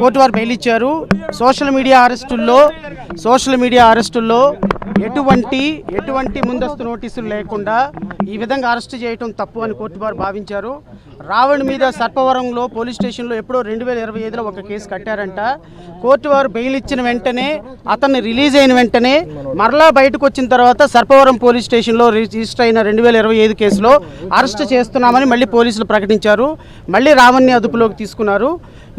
Court వారు bail ఇచ్చారు. Social media అరెస్టుల్లో ఎటువంటి ముందస్తు నోటీసులు లేకుండా ఈ విధంగా అరెస్ట్ చేయడం తప్పు అని కోర్టు వారు భావించారు. రావణ్ మీద సర్పవరంలో పోలీస్ స్టేషన్లో ఎప్పుడో 2025లో ఒక కేసు కట్టారంట. కోర్టు వారు బెయిల్ ఇచ్చిన వెంటనే అతన్ని రిలీజ్ అయిన వెంటనే మరలా బయటకు వచ్చిన తర్వాత సర్పవరం పోలీస్ స్టేషన్లో రిజిస్టర్ అయిన 2025 కేసులో అరెస్ట్ చేస్తున్నామని మళ్ళీ పోలీసులు ప్రకటించారు. మళ్ళీ రావణ్ని అదుపులోకి తీసుకున్నారు.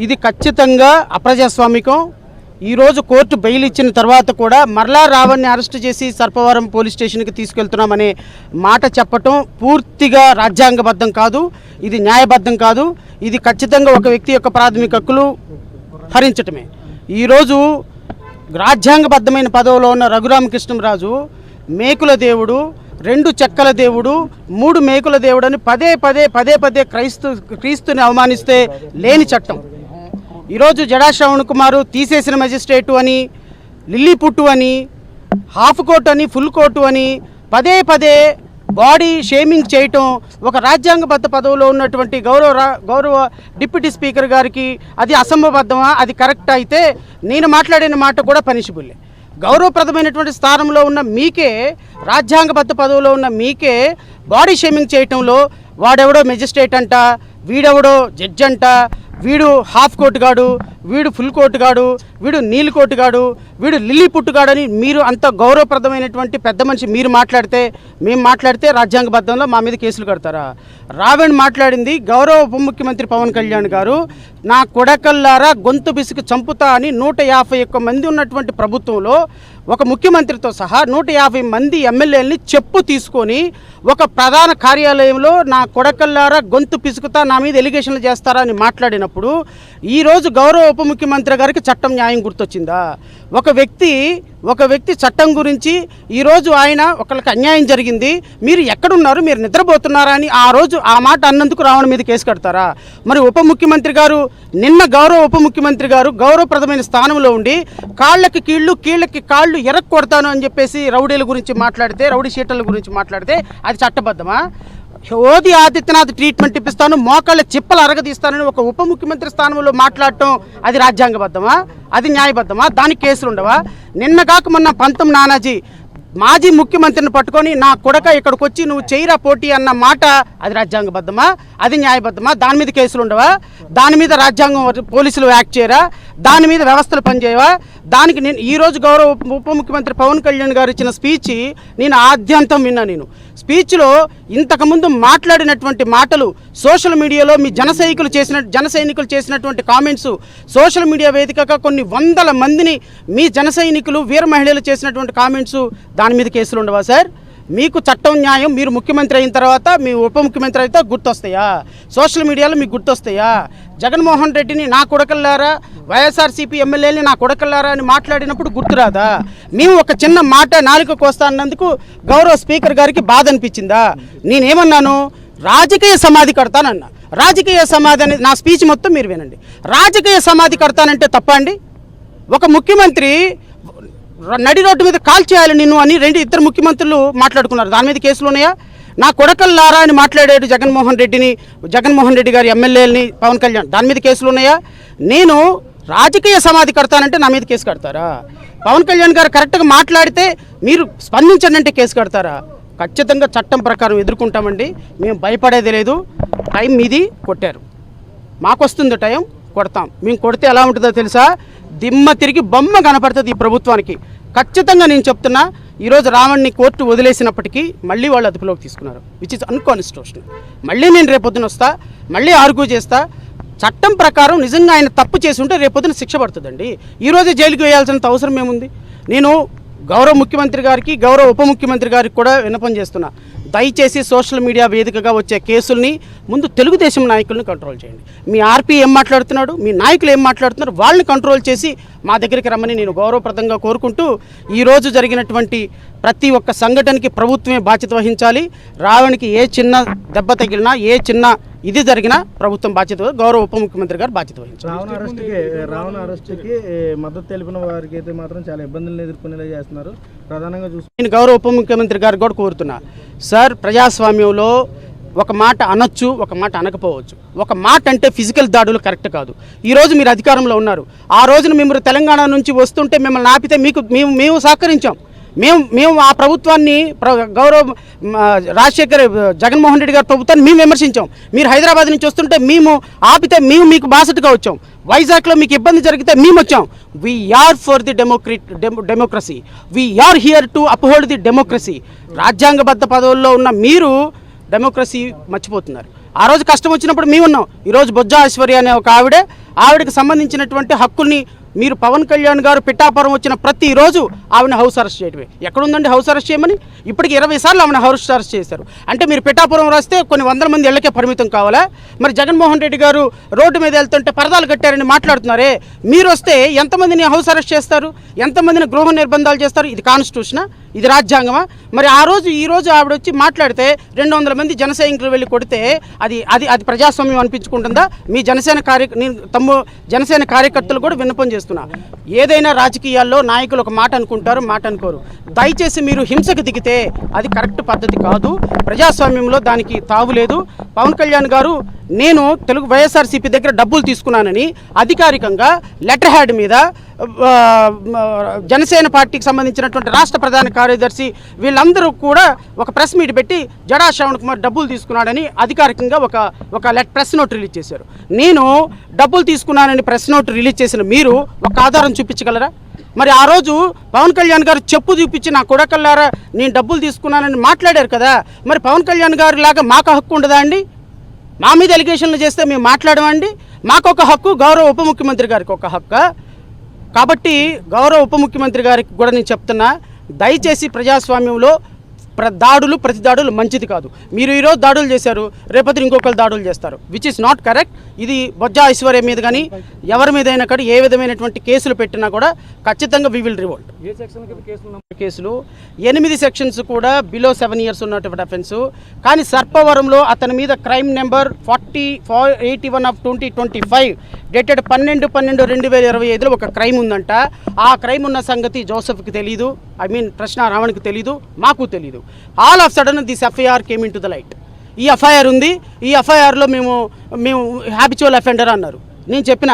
ఇది ఖచ్చితంగా అప్రజాస్వామికం. ఈరోజు కోర్టు బెయిల్ ఇచ్చిన తర్వాత కూడా మరలా రావణ్ని అరెస్ట్ చేసి సర్పవరం పోలీస్ స్టేషన్కి తీసుకెళ్తున్నామనే మాట చెప్పటం పూర్తిగా రాజ్యాంగబద్ధం కాదు, ఇది న్యాయబద్ధం కాదు. ఇది ఖచ్చితంగా ఒక వ్యక్తి యొక్క ప్రాథమిక హక్కులు హరించటమే. ఈరోజు రాజ్యాంగబద్ధమైన పదవిలో ఉన్న రఘురామకృష్ణంరాజు మేకుల దేవుడు, 2 చెక్కల దేవుడు, 3 మేకుల దేవుడు అని పదే క్రీస్తుని అవమానిస్తే లేని చట్టం. ఈరోజు జడా శ్రవణ్ కుమారు తీసేసిన మెజిస్ట్రేటు అని, లిల్లీ పుట్టు అని, హాఫ్ కోర్టు అని, ఫుల్ కోర్టు అని పదే బాడీ షేమింగ్ చేయటం ఒక రాజ్యాంగబద్ధ పదవిలో ఉన్నటువంటి గౌరవ డిప్యూటీ స్పీకర్ గారికి అది అసంబద్ధమా? అది కరెక్ట్ అయితే నేను మాట్లాడిన మాట కూడా పనిషబుల్లే. గౌరవప్రదమైనటువంటి స్థానంలో ఉన్న మీకే, రాజ్యాంగబద్ధ పదవిలో ఉన్న మీకే బాడీ షేమింగ్ చేయటంలో వాడెవడో మెజిస్ట్రేట్ అంట, వీడెవడో జడ్జ్ అంట, వీడు హాఫ్ కోర్టు గాడు, వీడు ఫుల్ కోర్టు గాడు, వీడు నీల్ కోర్టు గాడు, వీడు లిల్లీ పుట్టుగాడని మీరు అంత గౌరవప్రదమైనటువంటి పెద్ద మనిషి మీరు మాట్లాడితే, మేము మాట్లాడితే రాజ్యాంగబద్ధంలో మా మీద కేసులు కడతారా? రావణ్ మాట్లాడింది గౌరవ ఉప ముఖ్యమంత్రి పవన్ కళ్యాణ్ గారు నా కొడకల్లారా గొంతు బిసుకు చంపుతా అని 151 మంది ఉన్నటువంటి ప్రభుత్వంలో ఒక ముఖ్యమంత్రితో సహా 150 మంది ఎమ్మెల్యేలని చెప్పు తీసుకొని ఒక ప్రధాన కార్యాలయంలో నా కొడకల్లారా గొంతు పిసుకుతా నా మీద ఎలిగేషన్లు చేస్తారా అని మాట్లాడినప్పుడు ఈరోజు గౌరవ ఉప ముఖ్యమంత్రి గారికి చట్టం న్యాయం గుర్తొచ్చిందా? ఒక వ్యక్తి చట్టం గురించి ఈరోజు ఆయన ఒకరికి అన్యాయం జరిగింది, మీరు ఎక్కడున్నారు, మీరు నిద్రపోతున్నారా అని ఆ రోజు ఆ మాట అన్నందుకు రావణ్ మీద కేసు కడతారా? మరి ఉప ముఖ్యమంత్రి గారు నిన్న గౌరవ ఉప ముఖ్యమంత్రి గారు గౌరవప్రదమైన స్థానంలో ఉండి కాళ్ళకి కీళ్ళకి కాళ్ళు ఎరక్ కొడతాను అని చెప్పేసి రౌడీల గురించి మాట్లాడితే, రౌడీ షీటర్ల గురించి మాట్లాడితే అది చట్టబద్ధమా? యోగి ఆదిత్యనాథ్ ట్రీట్మెంట్ ఇప్పిస్తాను, మోకాళ్ళ చిప్పలు అరగదీస్తానని ఒక ఉప ముఖ్యమంత్రి స్థానంలో మాట్లాడటం అది రాజ్యాంగబద్ధమా? అది న్యాయబద్ధమా? దానికి కేసులు ఉండవా? నిన్నగాక మొన్న పంతం నానాజీ మాజీ ముఖ్యమంత్రిని పట్టుకొని నా కొడక ఇక్కడికి వచ్చి నువ్వు చేయరా పోటీ అన్న మాట అది రాజ్యాంగబద్ధమా? అది న్యాయబద్ధమా? దాని మీద కేసులు ఉండవా? దాని మీద రాజ్యాంగం పోలీసులు యాక్ట్ చేయరా? దాని మీద వ్యవస్థలు పనిచేయవా? దానికి నేను ఈరోజు గౌరవ ఉప ముఖ్యమంత్రి పవన్ కళ్యాణ్ గారు ఇచ్చిన స్పీచ్ నేను ఆద్యంతం విన్నా. నేను స్పీచ్లో ఇంతకుముందు మాట్లాడినటువంటి మాటలు సోషల్ మీడియాలో మీ జన సైనికులు చేసినటువంటి కామెంట్స్, సోషల్ మీడియా వేదికగా కొన్ని వందల మందిని మీ జన సైనికులు వీర మహిళలు చేసినటువంటి కామెంట్స్, దాని మీద కేసులు ఉండవా సార్? మీకు చట్టం న్యాయం మీరు ముఖ్యమంత్రి అయిన తర్వాత మీ ఉప ముఖ్యమంత్రి అయితే గుర్తొస్తాయా? సోషల్ మీడియాలో మీకు గుర్తొస్తాయా? జగన్మోహన్ రెడ్డిని నా కొడకల్లారా, వైఎస్ఆర్సీపీ ఎమ్మెల్యేని నా కొడకల్లారా అని మాట్లాడినప్పుడు గుర్తురాదా? మేము ఒక చిన్న మాట నాలుక కోస్తా అన్నందుకు గౌరవ స్పీకర్ గారికి బాధ అనిపించిందా? నేనేమన్నాను? రాజకీయ సమాధి కడతానన్నా. రాజకీయ సమాధి అనేది నా స్పీచ్ మొత్తం మీరు వినండి. రాజకీయ సమాధి కడతానంటే తప్ప అండి? ఒక ముఖ్యమంత్రి నడి రోడ్డు మీద కాల్ చేయాలి నిన్ను అని 2 ముఖ్యమంత్రులు మాట్లాడుకున్నారు. దాని మీద కేసులు ఉన్నాయా? నా కొడకల్లారా అని మాట్లాడాడు జగన్మోహన్ రెడ్డి గారి ఎమ్మెల్యేలని పవన్ కళ్యాణ్, దాని మీద కేసులు ఉన్నాయా? నేను రాజకీయ సమాధి కడతానంటే నా మీద కేసు కడతారా? పవన్ కళ్యాణ్ గారు కరెక్ట్గా మాట్లాడితే మీరు స్పందించండి అంటే కేసు కడతారా? ఖచ్చితంగా చట్టం ప్రకారం ఎదుర్కొంటామండి. మేము భయపడేది లేదు. టైం మీది కొట్టారు, మాకు వస్తుంది టైం, కొడతాం. మేము కొడితే ఎలా ఉంటుందో తెలుసా? దిమ్మ తిరిగి బొమ్మ కనపడుతుంది ఈ ప్రభుత్వానికి. ఖచ్చితంగా నేను చెప్తున్నా, ఈరోజు రావణ్ని కోర్టు వదిలేసినప్పటికీ మళ్ళీ వాళ్ళు అదుపులోకి తీసుకున్నారు, విచ్ ఇస్ అన్కాన్స్టిట్యూషనల్. మళ్ళీ నేను రేపొద్దున వస్తా, మళ్ళీ ఆర్గ్యూ చేస్తా. చట్టం ప్రకారం నిజంగా ఆయన తప్పు చేసి ఉంటే రేపొద్దున శిక్ష పడుతుందండి. ఈరోజే జైలుకి వేయాల్సినంత అవసరం ఏముంది? నేను గౌరవ ముఖ్యమంత్రి గారికి, గౌరవ ఉప ముఖ్యమంత్రి గారికి కూడా విన్నపం చేస్తున్నా, దయచేసి సోషల్ మీడియా వేదికగా వచ్చే కేసుల్ని ముందు తెలుగుదేశం నాయకులను కంట్రోల్ చేయండి. మీ ఆర్పీ ఏం మాట్లాడుతున్నాడు, మీ నాయకులు ఏం మాట్లాడుతున్నారు, వాళ్ళని కంట్రోల్ చేసి మా దగ్గరికి రమ్మని నేను గౌరవప్రదంగా కోరుకుంటూ, ఈరోజు జరిగినటువంటి ప్రతి ఒక్క సంఘటనకి ప్రభుత్వమే బాధ్యత వహించాలి. రావణ్కి ఏ చిన్న దెబ్బ తగిలినా, ఏ చిన్న ఇది జరిగినా ప్రభుత్వం బాధ్యత, గౌరవ ఉప ముఖ్యమంత్రి గారు బాధ్యత వహించారు. రావణ్ అరెస్ట్కి మద్దతు తెలిపిన వారికి అయితే మాత్రం చాలా ఇబ్బందులను ఎదుర్కొనేలా చేస్తున్నారు. ప్రధానంగా నేను గౌరవ ఉప ముఖ్యమంత్రి గారు కూడా కోరుతున్నా, సార్ ప్రజాస్వామ్యంలో ఒక మాట అనొచ్చు, ఒక మాట అనకపోవచ్చు. ఒక మాట అంటే ఫిజికల్ దాడులు కరెక్ట్ కాదు. ఈరోజు మీరు అధికారంలో ఉన్నారు. ఆ రోజున మిమ్మల్ని తెలంగాణ నుంచి వస్తుంటే మిమ్మల్ని ఆపితే మేము సహకరించాం. మేము ఆ ప్రభుత్వాన్ని జగన్మోహన్ రెడ్డి గారి ప్రభుత్వాన్ని మేము విమర్శించాం. మీరు హైదరాబాద్ నుంచి వస్తుంటే మేము ఆపితే మీకు బాసటగా వచ్చాం. వైజాగ్లో మీకు ఇబ్బంది జరిగితే మేము వచ్చాం. We are for the democracy. We are here to uphold the democracy. రాజ్యాంగబద్ధ పదవుల్లో ఉన్న మీరు డెమోక్రసీ మర్చిపోతున్నారు. ఆ రోజు కష్టం వచ్చినప్పుడు మేము ఉన్నాం. ఈరోజు బొజ్జా ఐశ్వర్య అనే ఒక ఆవిడకి సంబంధించినటువంటి హక్కుల్ని మీరు పవన్ కళ్యాణ్ గారు పిఠాపురం వచ్చిన ప్రతిరోజు ఆవిడని హౌస్ అరెస్ట్ చేయడమే. ఎక్కడుందండి హౌస్ అరెస్ట్ చేయమని? ఇప్పటికి 20 సార్లు ఆవిడ హౌస్ అరెస్ట్ చేశారు. అంటే మీరు పిఠాపురం రాస్తే కొన్ని వందల మంది ఇళ్లకే పరిమితం కావాలా? మరి జగన్మోహన్ రెడ్డి గారు రోడ్డు మీద వెళ్తుంటే పరదాలు కట్టారని మాట్లాడుతున్నారే, మీరు వస్తే ఎంతమందిని హౌస్ అరెస్ట్ చేస్తారు? ఎంతమందిని గృహ నిర్బంధాలు చేస్తారు? ఇది కాన్స్టిట్యూషనా? ఇది రాజ్యాంగమా? మరి ఈ రోజు ఆవిడ వచ్చి మాట్లాడితే 200 మంది జన సైనికులు వెళ్ళి కొడితే అది ప్రజాస్వామ్యం అనిపించుకుంటుందా? మీ జనసేన కార్యకర్తలు కూడా విన్నపం చేస్తున్నా, ఏదైనా రాజకీయాల్లో నాయకులు ఒక మాట అనుకుంటారు, మాట అనుకోరు. దయచేసి మీరు హింసకు దిగితే అది కరెక్ట్ పద్ధతి కాదు. ప్రజాస్వామ్యంలో దానికి తావులేదు. పవన్ కళ్యాణ్ గారు నేను తెలుగు వైఎస్ఆర్సీపీ దగ్గర డబ్బులు తీసుకున్నానని అధికారికంగా లెటర్ హ్యాడ్ మీద జనసేన పార్టీకి సంబంధించినటువంటి రాష్ట్ర ప్రధాన కార్యదర్శి వీళ్ళందరూ కూడా ఒక ప్రెస్ మీట్ పెట్టి జడా శ్రవణ్ కుమార్ డబ్బులు తీసుకున్నాడని అధికారికంగా ఒక ప్రెస్ నోట్ రిలీజ్ చేశారు. నేను డబ్బులు తీసుకున్నానని ప్రెస్ నోట్ రిలీజ్ చేసిన మీరు ఒక ఆధారం చూపించగలరా? మరి ఆ రోజు పవన్ కళ్యాణ్ గారు చెప్పు చూపించి నా కొడకల్లారా నేను డబ్బులు తీసుకున్నానని మాట్లాడారు కదా. మరి పవన్ కళ్యాణ్ గారి లాగా మాకు హక్కు ఉండదా అండి? మా మీద ఎలిగేషన్లు చేస్తే మేము మాట్లాడమండి? మాకు ఒక హక్కు, గౌరవ ఉప ముఖ్యమంత్రి గారికి ఒక హక్కు. కాబట్టి గౌరవ ఉప ముఖ్యమంత్రి గారికి కూడా నేను చెప్తున్నా, దయచేసి ప్రజాస్వామ్యంలో ప్రతి దాడులు మంచిది కాదు. మీరు ఈరోజు దాడులు చేశారు, రేపటి ఇంకొకరు దాడులు చేస్తారు, విచ్ ఇస్ నాట్ కరెక్ట్. ఇది బొజ్జా ఐశ్వర్య మీద కానీ ఎవరి మీదైనా కానీ ఏ విధమైనటువంటి కేసులు పెట్టినా కూడా ఖచ్చితంగా వి విల్ రివోల్ట్. కేసులు 8 సెక్షన్స్ కూడా బిలో 7 years ఉన్నటువంటి అఫెన్స్. కానీ సర్పవరంలో అతని మీద క్రైమ్ నెంబర్ 41/2025 డేటెడ్ 12/12/2025లో ఒక క్రైమ్ ఉందంట. ఆ క్రైమ్ ఉన్న సంగతి జోసెఫ్కి తెలీదు, ప్రశ్న రావణ్కి తెలీదు, మాకు తెలీదు. All of sudden this FIR came in to the light. ఈ ఎఫ్ఐఆర్ ఉంది, ఈ ఎఫ్ఐఆర్లో మేము హ్యాబిచువల్ అఫెండర్ అన్నారు. నేను చెప్పిన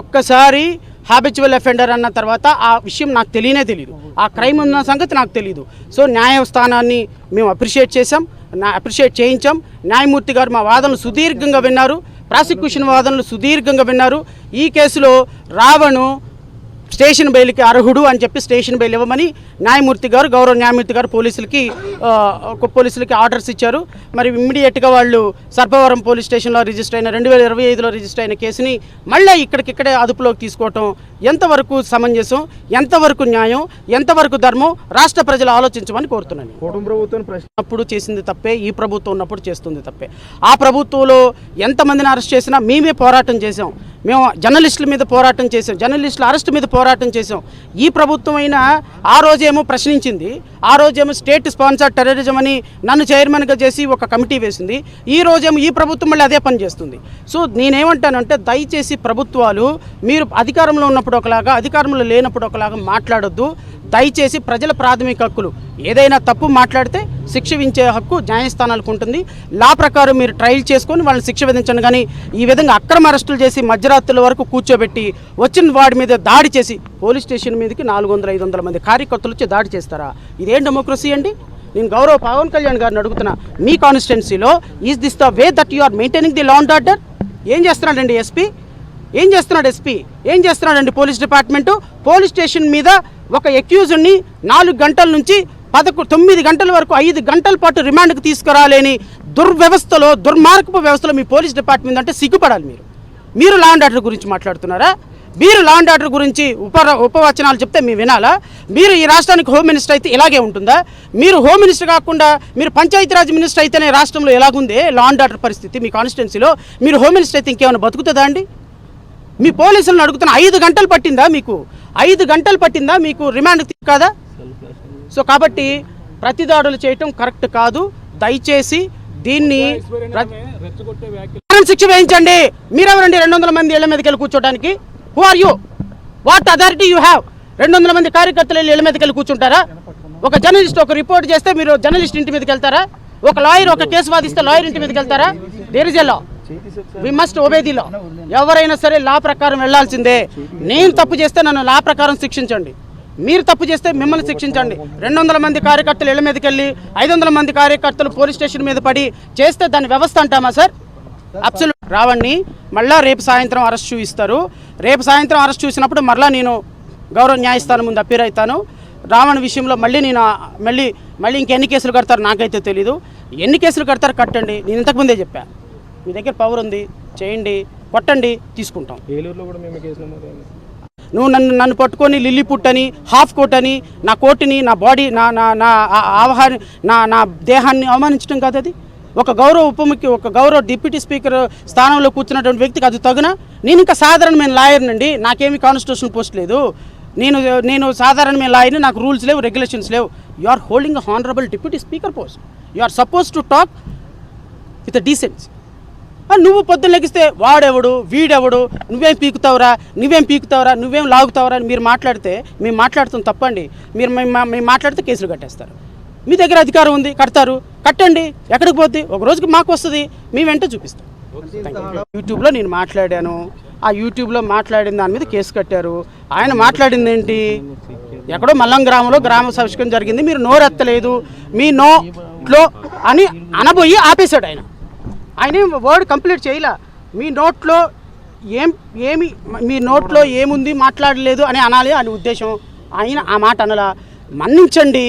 ఒక్కసారి హ్యాబిచువల్ అఫెండర్ అన్న తర్వాత ఆ విషయం నాకు తెలియదు, ఆ క్రైమ్ ఉన్న సంగతి నాకు తెలీదు. సో న్యాయస్థానాన్ని మేము అప్రిషియేట్ చేయించాం. న్యాయమూర్తి గారు మా వాదనలు సుదీర్ఘంగా విన్నారు, ప్రాసిక్యూషన్ వాదనలు సుదీర్ఘంగా విన్నారు. ఈ కేసులో రావణు స్టేషన్ బెయిల్కి అర్హుడు అని చెప్పి స్టేషన్ బెయిల్ ఇవ్వమని గౌరవ న్యాయమూర్తి గారు పోలీసులకి ఆర్డర్స్ ఇచ్చారు. మరి ఇమ్మీడియట్గా వాళ్ళు సర్పవరం పోలీస్ స్టేషన్లో రిజిస్టర్ అయిన 2025లో రిజిస్టర్ అయిన కేసుని మళ్ళీ ఇక్కడికిక్కడే అదుపులోకి తీసుకోవటం ఎంతవరకు సమంజసం, ఎంతవరకు న్యాయం, ఎంతవరకు ధర్మం రాష్ట్ర ప్రజలు ఆలోచించమని కోరుతున్నాను. కుటుంబ ప్రభుత్వం అప్పుడు చేసింది తప్పే, ఈ ప్రభుత్వం ఉన్నప్పుడు చేస్తుంది తప్పే. ఆ ప్రభుత్వంలో ఎంతమందిని అరెస్ట్ చేసినా మేమే పోరాటం చేసాం. మేము జర్నలిస్టుల మీద పోరాటం చేసాం, జర్నలిస్టుల అరెస్ట్ మీద పోరాటం చేసాం. ఈ ప్రభుత్వం అయినా ఆ రోజేమో ప్రశ్నించింది, ఆ రోజేమో స్టేట్ స్పాన్సర్డ్ టెర్రరిజం అని నన్ను చైర్మన్గా చేసి ఒక కమిటీ వేసింది. ఈ రోజేమో ఈ ప్రభుత్వం మళ్ళీ అదే పని చేస్తుంది. సో నేనేమంటానంటే దయచేసి ప్రభుత్వాలు మీరు అధికారంలో ఉన్నప్పుడు ఒకలాగా, అధికారంలో లేనప్పుడు ఒకలాగా మాట్లాడొద్దు. దయచేసి ప్రజల ప్రాథమిక హక్కులు, ఏదైనా తప్పు మాట్లాడితే శిక్ష విధించే హక్కు న్యాయస్థానాలకు ఉంటుంది. లా ప్రకారం మీరు ట్రయల్ చేసుకొని వాళ్ళని శిక్ష విధించండి. కానీ ఈ విధంగా అక్రమ అరెస్టులు చేసి మధ్యరాత్రుల వరకు కూర్చోబెట్టి వచ్చిన వాడి మీద దాడి చేసి పోలీస్ స్టేషన్ మీదకి 400-500 మంది కార్యకర్తలు వచ్చి దాడి చేస్తారా? ఇదేం డెమోక్రసీ అండి? నేను గౌరవ పవన్ కళ్యాణ్ గారిని అడుగుతున్నా, మీ కాన్స్టిట్యున్సీలో is this the way that you are maintaining the law and order? ఏం చేస్తున్నాడండి ఎస్పీ? ఏం చేస్తున్నాడండి పోలీస్ డిపార్ట్మెంటు? పోలీస్ స్టేషన్ మీద ఒక అక్యూజ్డ్ని 4 గంటల నుంచి 9 గంటల వరకు 5 గంటల పాటు రిమాండ్కి తీసుకురాలేని దుర్మార్గపు వ్యవస్థలో మీ పోలీస్ డిపార్ట్మెంట్ అంటే సిగ్గుపడాలి. మీరు లా అండ్ ఆర్డర్ గురించి మాట్లాడుతున్నారా? మీరు లా అండ్ ఆర్డర్ గురించి ఉపవచనాలు చెప్తే మేము వినాలా? మీరు ఈ రాష్ట్రానికి హోమ్ మినిస్టర్ అయితే ఇలాగే ఉంటుందా? మీరు హోమ్ మినిస్టర్ కాకుండా మీరు పంచాయతీరాజ్ మినిస్టర్ అయితేనే రాష్ట్రంలో ఎలాగుంది లా అండ్ ఆర్డర్ పరిస్థితి? మీ కాన్స్టిట్యున్సీలో మీరు హోమ్ మినిస్టర్ అయితే ఇంకేమైనా బతుకుతుందా అండి? మీ పోలీసులను అడుగుతున్న 5 గంటలు పట్టిందా మీకు? 5 గంటలు పట్టిందా మీకు రిమాండ్ కాదా? సో కాబట్టి ప్రతిదాడులు చేయటం కరెక్ట్ కాదు. దయచేసి దీన్ని శిక్ష వేయించండి. మీరెవరండి 200 మంది ఇళ్ల మీదకి వెళ్ళి కూర్చోడానికి? Who are you? What authority you have? 200 మంది కార్యకర్తలు ఇళ్ల మీదకి వెళ్ళి కూర్చుంటారా? ఒక జర్నలిస్ట్ ఒక రిపోర్ట్ చేస్తే మీరు జర్నలిస్ట్ ఇంటి మీదకి వెళ్తారా? ఒక లాయర్ ఒక కేసు వాదిస్తే లాయర్ ఇంటి మీదకి వెళ్తారా? There is a law, we must obey the law. ఎవరైనా సరే లా ప్రకారం వెళ్లాల్సిందే. నేను తప్పు చేస్తే నన్ను లా ప్రకారం శిక్షించండి, మీరు తప్పు చేస్తే మిమ్మల్ని శిక్షించండి. 200 మంది కార్యకర్తలు ఇళ్ల మీదకి వెళ్ళి 500 మంది కార్యకర్తలు పోలీస్ స్టేషన్ మీద పడి చేస్తే దాన్ని వ్యవస్థ అంటామా సార్? అబ్సల్యూట్. రావణ్ణి మళ్ళా రేపు సాయంత్రం అరెస్ట్ చూపిస్తారు. రేపు సాయంత్రం అరెస్ట్ చూసినప్పుడు మళ్ళీ నేను గౌరవ న్యాయస్థానం ముందు అప్పీర్ అవుతాను. రావణ్ విషయంలో మళ్ళీ నేను మళ్ళీ ఇంకెన్ని కేసులు కడతారు నాకైతే తెలీదు. ఎన్ని కేసులు కడతారు కట్టండి, నేను ఇంతకుముందే చెప్పాను. మీ దగ్గర పవర్ ఉంది, చేయండి, కొట్టండి, తీసుకుంటాం. ఏలూరులో కూడా మేము కేసు నమోదు. నువ్వు నన్ను పట్టుకొని లిల్లీ పుట్ అని, హాఫ్ కోట్ అని, నా కోటిని, నా బాడీ, నా ఆహారం, నా దేహాన్ని అవమానించడం కాదు అది. ఒక గౌరవ డిప్యూటీ స్పీకర్ స్థానంలో కూర్చున్నటువంటి వ్యక్తికి అది తగునా? నేను ఇంకా సాధారణమైన లాయర్నండి, నాకేమీ కాన్స్టిట్యూషన్ పోస్ట్ లేదు. నేను సాధారణమైన లాయర్ని, నాకు రూల్స్ లేవు, రెగ్యులేషన్స్ లేవు. You are holding a honourable deputy speaker post. You are suppose to talk with decency. నువ్వు పొద్దున్న లెగిస్తే వాడెవడు, వీడెవడు, నువ్వేం పీకుతావురా, నువ్వేం లాగుతావురా అని మీరు మాట్లాడితే మేము మాట్లాడుతాం తప్పండి. మేము మాట్లాడితే కేసులు కట్టేస్తారు. మీ దగ్గర అధికారం ఉంది, కడతారు, కట్టండి. ఎక్కడికి పోద్ది? ఒక రోజుకి మాకు వస్తుంది, మేము వెంట చూపిస్తాం. యూట్యూబ్లో నేను మాట్లాడాను, ఆ యూట్యూబ్లో మాట్లాడిన దాని మీద కేసు కట్టారు. ఆయన మాట్లాడింది ఏంటి? ఎక్కడో మల్లం గ్రామంలో గ్రామ సంస్కరణ జరిగింది, మీరు నోరెత్తలేదు, మీ నోట్లో అని అనబోయి ఆపేశాడు ఆయన. ఆయన వర్డ్ కంప్లీట్ చేయలే. మీ నోట్లో ఏముంది మాట్లాడలేదు అని అనాలి అని ఉద్దేశం. ఆయన ఆ మాట అనలా. మన్నించండి,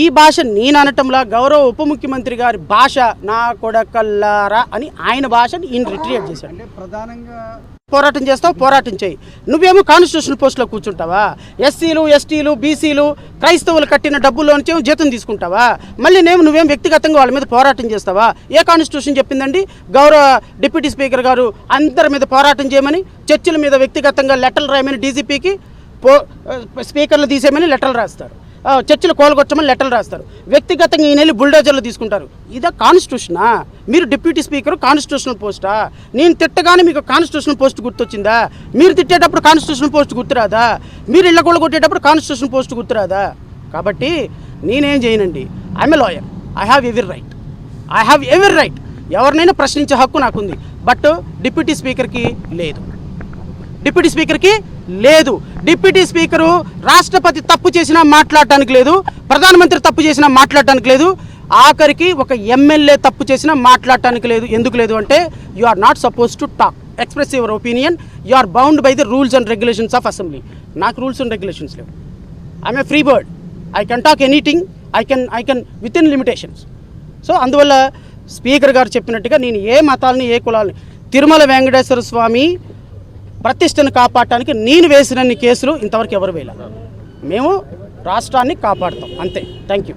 ఈ భాష నేను అనటంలా గౌరవ ఉప ముఖ్యమంత్రి గారి భాష నా కొడకల్లారా అని ఆయన భాషని ఈయన రిట్రీట్ చేశాడు. ప్రధానంగా పోరాటం చేస్తావు, పోరాటం చేయి. నువ్వేమో కాన్స్టిట్యూషనల్ పోస్టులో కూర్చుంటావా? ఎస్సీలు, ఎస్టీలు, బీసీలు, క్రైస్తవులు కట్టిన డబ్బుల్లోంచి జీతం తీసుకుంటావా? మళ్ళీ నువ్వేం వ్యక్తిగతంగా వాళ్ళ మీద పోరాటం చేస్తావా? ఏ కాన్స్టిట్యూషన్ చెప్పిందండి గౌరవ డిప్యూటీ స్పీకర్ గారు అందరి మీద పోరాటం చేయమని, చర్చిల మీద వ్యక్తిగతంగా లెటర్లు రాయమని, డీజీపీకి స్పీకర్లు తీసేయమని లెటర్లు రాస్తారు, చర్చలు కోలుకొచ్చమని లెటర్లు రాస్తారు, వ్యక్తిగతంగా ఈయన వెళ్ళి బుల్డోజర్లు తీసుకుంటారు. ఇదా కాన్స్టిట్యూషనా? మీరు డిప్యూటీ స్పీకర్ కాన్స్టిట్యూషనల్ పోస్టా? నేను తిట్టగానే మీకు కాన్స్టిట్యూషనల్ పోస్ట్ గుర్తొచ్చిందా? మీరు తిట్టేటప్పుడు కాన్స్టిట్యూషనల్ పోస్ట్ గుర్తురాదా? మీరు ఇళ్ళ కూడా కొట్టేటప్పుడు కాన్స్టిట్యూషనల్ పోస్ట్ గుర్తురాదా? కాబట్టి నేనేం చేయనండి. I'm a lawyer, I have every right. ఎవరినైనా ప్రశ్నించే హక్కు నాకుంది. బట్ డిప్యూటీ స్పీకర్కి లేదు. డిప్యూటీ స్పీకరు రాష్ట్రపతి తప్పు చేసినా మాట్లాడటానికి లేదు, ప్రధానమంత్రి తప్పు చేసినా మాట్లాడటానికి లేదు, ఆఖరికి ఒక ఎమ్మెల్యే తప్పు చేసినా మాట్లాడటానికి లేదు. ఎందుకు లేదు అంటే you are not suppose to talk, express your opinion, you are bound by the rules and regulations of assembly. నాకు రూల్స్ అండ్ రెగ్యులేషన్స్ లేవు. I'm a free bird, I can talk anything, I can within limitations. So అందువల్ల speaker గారు చెప్పినట్టుగా నేను ఏ మతాలని, ఏ కులాలని, తిరుమల వెంకటేశ్వర స్వామి ప్రతిష్టను కాపాడటానికి నేను వేసినన్ని కేసులు ఇంతవరకు ఎవరు వేయాలి. మేము రాష్ట్రాన్ని కాపాడుతాం అంతే. Thank you.